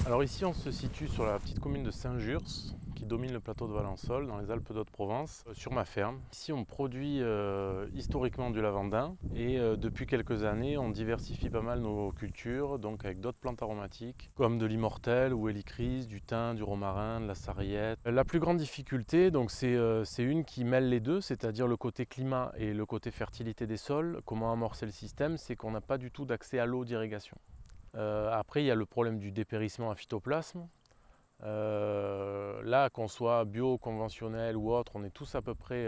Alors ici on se situe sur la petite commune de Saint-Jurs qui domine le plateau de Valensole dans les Alpes d'Haute-Provence sur ma ferme. Ici on produit historiquement du lavandin et depuis quelques années on diversifie pas mal nos cultures donc avec d'autres plantes aromatiques comme de l'immortelle ou hélichrys, du thym, du romarin, de la sarriette. La plus grande difficulté donc c'est une qui mêle les deux, c'est-à-dire le côté climat et le côté fertilité des sols. Comment amorcer le système? C'est qu'on n'a pas du tout d'accès à l'eau d'irrigation. Après, il y a le problème du dépérissement à phytoplasme. Là, qu'on soit bio, conventionnel ou autre, on est tous à peu près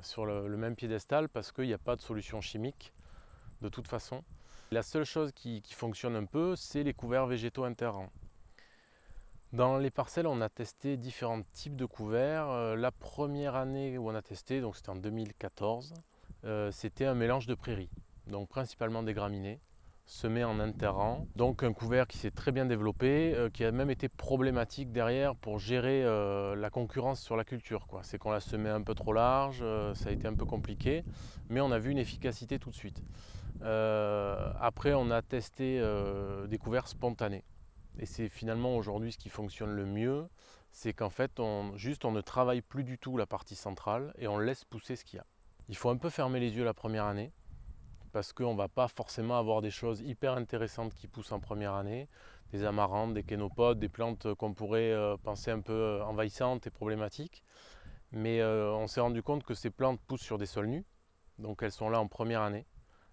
sur le même piédestal parce qu'il n'y a pas de solution chimique de toute façon. La seule chose qui fonctionne un peu, c'est les couverts végétaux interrants. Dans les parcelles, on a testé différents types de couverts. La première année où on a testé, donc c'était en 2014, c'était un mélange de prairies, donc principalement des graminées, semé en interrang, donc un couvert qui s'est très bien développé, qui a même été problématique derrière pour gérer la concurrence sur la culture. C'est qu'on l'a semé un peu trop large, ça a été un peu compliqué, mais on a vu une efficacité tout de suite. Après on a testé des couverts spontanés, et c'est finalement aujourd'hui ce qui fonctionne le mieux, c'est qu'en fait on ne travaille plus du tout la partie centrale et on laisse pousser ce qu'il y a. Il faut un peu fermer les yeux la première année, parce qu'on ne va pas forcément avoir des choses hyper intéressantes qui poussent en première année, des amaranthes, des kénopodes, des plantes qu'on pourrait penser un peu envahissantes et problématiques. Mais on s'est rendu compte que ces plantes poussent sur des sols nus, donc elles sont là en première année,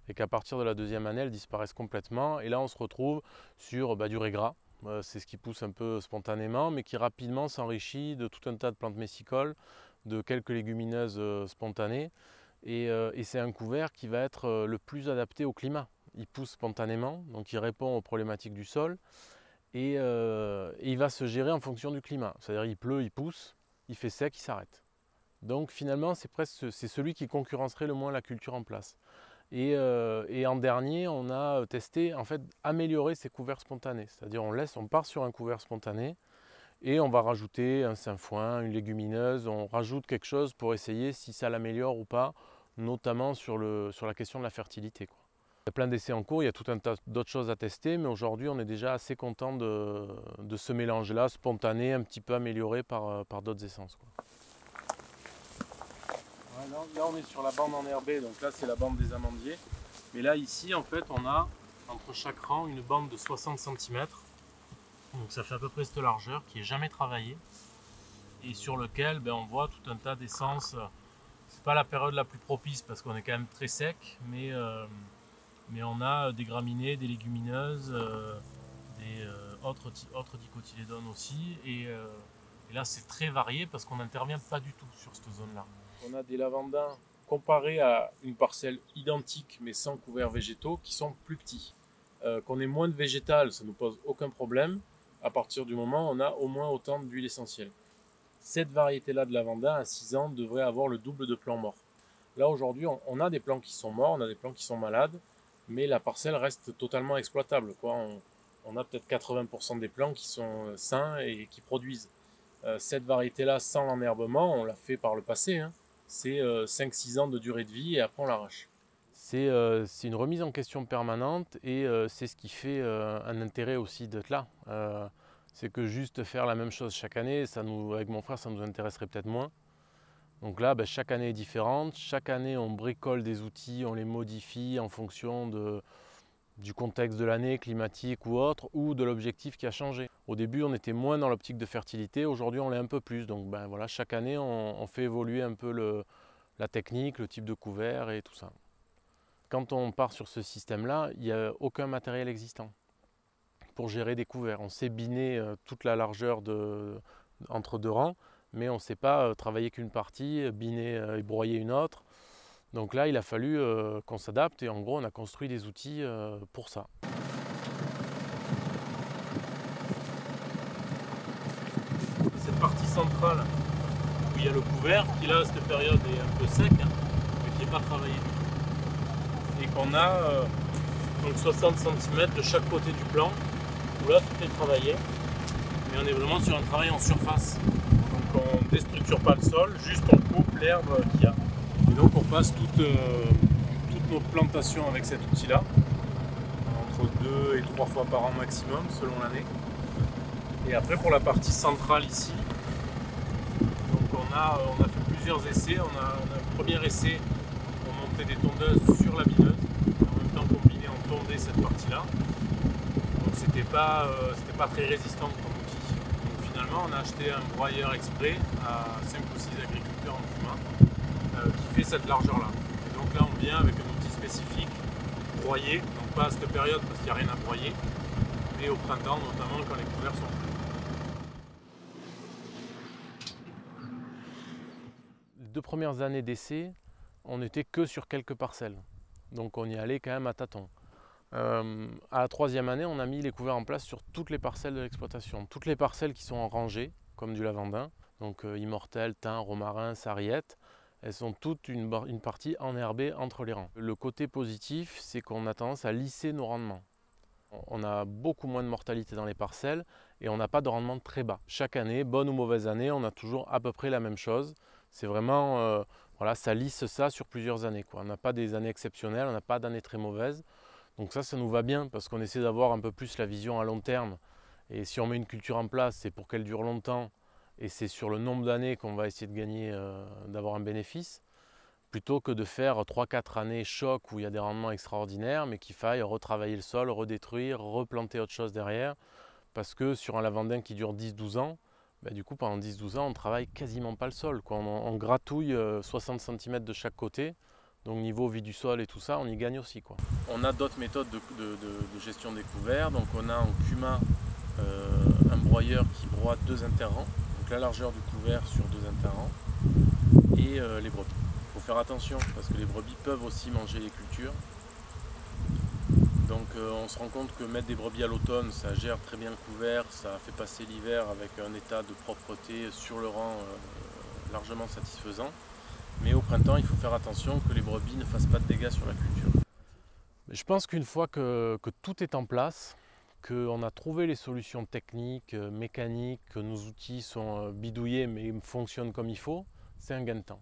et qu'à partir de la deuxième année, elles disparaissent complètement. Et là, on se retrouve sur du raigrats, c'est ce qui pousse un peu spontanément, mais qui rapidement s'enrichit de tout un tas de plantes messicoles, de quelques légumineuses spontanées. Et c'est un couvert qui va être le plus adapté au climat. Il pousse spontanément, donc il répond aux problématiques du sol et il va se gérer en fonction du climat. C'est-à-dire il pleut, il pousse, il fait sec, il s'arrête. Donc finalement c'est celui qui concurrencerait le moins la culture en place. Et en dernier, on a testé en fait améliorer ces couverts spontanés. C'est-à-dire on part sur un couvert spontané et on va rajouter un sainfoin, une légumineuse, on rajoute quelque chose pour essayer si ça l'améliore ou pas, notamment sur la question de la fertilité. Il y a plein d'essais en cours, il y a tout un tas d'autres choses à tester, mais aujourd'hui on est déjà assez content de ce mélange-là, spontané, un petit peu amélioré par d'autres essences. Là on est sur la bande enherbée, donc là c'est la bande des amandiers. Mais là ici en fait on a entre chaque rang une bande de 60 cm. Donc ça fait à peu près cette largeur qui n'est jamais travaillée et sur lequel on voit tout un tas d'essences. C'est pas la période la plus propice parce qu'on est quand même très sec, mais on a des graminées, des légumineuses, des autres dicotylédones aussi. Et là c'est très varié parce qu'on n'intervient pas du tout sur cette zone-là. On a des lavandins comparés à une parcelle identique mais sans couverts végétaux qui sont plus petits. Qu'on ait moins de végétal, ça ne nous pose aucun problème. À partir du moment où on a au moins autant d'huile essentielle. Cette variété-là de lavandin à 6 ans devrait avoir le double de plants morts. Là aujourd'hui on a des plants qui sont morts, on a des plants qui sont malades, mais la parcelle reste totalement exploitable. On a peut-être 80% des plants qui sont sains et qui produisent. Cette variété-là sans l'enherbement, on l'a fait par le passé, c'est 5-6 ans de durée de vie et après on l'arrache. C'est une remise en question permanente et c'est ce qui fait un intérêt aussi d'être là. C'est que juste faire la même chose chaque année, avec mon frère, ça nous intéresserait peut-être moins. Donc là, chaque année est différente. Chaque année, on bricole des outils, on les modifie en fonction du contexte de l'année, climatique ou autre, ou de l'objectif qui a changé. Au début, on était moins dans l'optique de fertilité. Aujourd'hui, on l'est un peu plus. Donc voilà, chaque année, on fait évoluer un peu la technique, le type de couvert et tout ça. Quand on part sur ce système-là, il n'y a aucun matériel existant pour gérer des couverts. On sait biner toute la largeur entre deux rangs, mais on ne sait pas travailler qu'une partie, biner et broyer une autre. Donc là, il a fallu qu'on s'adapte et en gros, on a construit des outils pour ça. Cette partie centrale où il y a le couvert, qui là, à cette période est un peu sec, mais qui n'est pas travaillé du tout. Et qu'on a donc 60 cm de chaque côté du plan, où là tout est travaillé, mais on est vraiment sur un travail en surface. Donc on ne déstructure pas le sol, juste on coupe l'herbe qu'il y a. Et donc on passe toutes nos plantations avec cet outil-là, entre 2 et 3 fois par an maximum selon l'année. Et après pour la partie centrale ici, donc on a fait plusieurs essais. On a un premier essai, on montait des tondeuses sur la mineuse, et en même temps combiné on tondait cette partie-là. Donc c'était pas très résistant comme outil. Donc finalement on a acheté un broyeur exprès à 5 ou 6 agriculteurs en Cumin qui fait cette largeur-là. Et donc là on vient avec un outil spécifique broyé, donc pas à cette période parce qu'il n'y a rien à broyer, mais au printemps notamment quand les couverts sont pleins. Les 2 premières années d'essai, on n'était que sur quelques parcelles. Donc on y allait quand même à tâtons. À la 3e année, on a mis les couverts en place sur toutes les parcelles de l'exploitation. Toutes les parcelles qui sont en rangée, comme du lavandin, donc immortel, thym, romarin, sarriette, elles sont toutes une partie enherbée entre les rangs. Le côté positif, c'est qu'on a tendance à lisser nos rendements. On a beaucoup moins de mortalité dans les parcelles et on n'a pas de rendement très bas. Chaque année, bonne ou mauvaise année, on a toujours à peu près la même chose. C'est vraiment, voilà, ça lisse ça sur plusieurs années, quoi. On n'a pas des années exceptionnelles, on n'a pas d'années très mauvaises. Donc ça nous va bien parce qu'on essaie d'avoir un peu plus la vision à long terme. Et si on met une culture en place, c'est pour qu'elle dure longtemps et c'est sur le nombre d'années qu'on va essayer de gagner, d'avoir un bénéfice, plutôt que de faire 3-4 années choc où il y a des rendements extraordinaires mais qu'il faille retravailler le sol, redétruire, replanter autre chose derrière. Parce que sur un lavandin qui dure 10-12 ans, du coup pendant 10-12 ans on travaille quasiment pas le sol, quoi. On gratouille 60 cm de chaque côté. Donc niveau vie du sol et tout ça, on y gagne aussi, quoi. On a d'autres méthodes de gestion des couverts. Donc on a en Cumin un broyeur qui broie 2 interrangs, donc la largeur du couvert sur 2 interrangs, et les brebis. Il faut faire attention parce que les brebis peuvent aussi manger les cultures. Donc on se rend compte que mettre des brebis à l'automne, ça gère très bien le couvert, ça fait passer l'hiver avec un état de propreté sur le rang largement satisfaisant. Mais au printemps, il faut faire attention que les brebis ne fassent pas de dégâts sur la culture. Je pense qu'une fois que tout est en place, qu'on a trouvé les solutions techniques, mécaniques, que nos outils sont bidouillés mais fonctionnent comme il faut, c'est un gain de temps.